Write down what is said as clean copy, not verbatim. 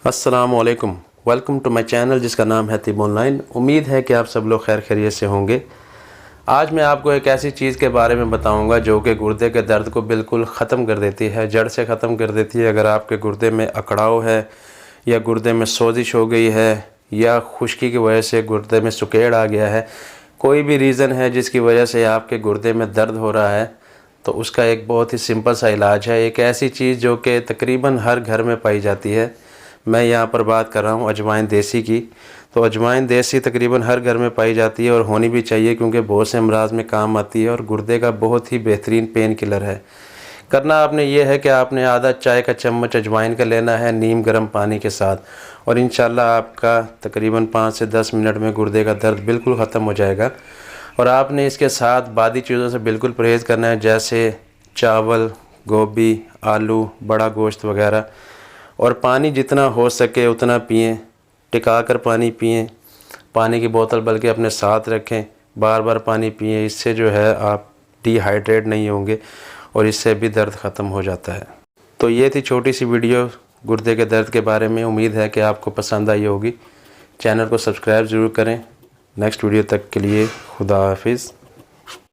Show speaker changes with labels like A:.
A: अस्सलामुअलैकुम, welcome to my channel जिसका नाम है तिब ऑनलाइन। उम्मीद है कि आप सब लोग खैर खैरियत से होंगे। आज मैं आपको एक ऐसी चीज़ के बारे में बताऊंगा जो कि गुर्दे के दर्द को बिल्कुल ख़त्म कर देती है, जड़ से ख़त्म कर देती है। अगर आपके गुर्दे में अकड़ाव है या गुर्दे में सोजिश हो गई है या खुश्की की वजह से गुर्दे में सुकेड़ आ गया है, कोई भी रीज़न है जिसकी वजह से आपके गुर्दे में दर्द हो रहा है, तो उसका एक बहुत ही सिंपल सा इलाज है। एक ऐसी चीज़ जो कि तकरीबन हर घर में पाई जाती है। मैं यहाँ पर बात कर रहा हूँ अजवाइन देसी की। तो अजवाइन देसी तकरीबन हर घर में पाई जाती है और होनी भी चाहिए, क्योंकि बहुत से अमराज में काम आती है और गुर्दे का बहुत ही बेहतरीन पेन किलर है। करना आपने ये है कि आपने आधा चाय का चम्मच अजवाइन का लेना है नीम गर्म पानी के साथ, और इंशाल्लाह आपका तकरीबन 5 से 10 मिनट में गुर्दे का दर्द बिल्कुल ख़त्म हो जाएगा। और आपने इसके साथ बादी चीज़ों से बिल्कुल परहेज़ करना है, जैसे चावल, गोभी, आलू, बड़ा गोश्त वगैरह। और पानी जितना हो सके उतना पिएं, टिका कर पानी पिएं। पानी की बोतल बल्कि अपने साथ रखें, बार बार पानी पिएं। इससे जो है आप डिहाइड्रेट नहीं होंगे और इससे भी दर्द ख़त्म हो जाता है। तो ये थी छोटी सी वीडियो गुर्दे के दर्द के बारे में। उम्मीद है कि आपको पसंद आई होगी। चैनल को सब्सक्राइब ज़रूर करें। नेक्स्ट वीडियो तक के लिए खुदा हाफिज़।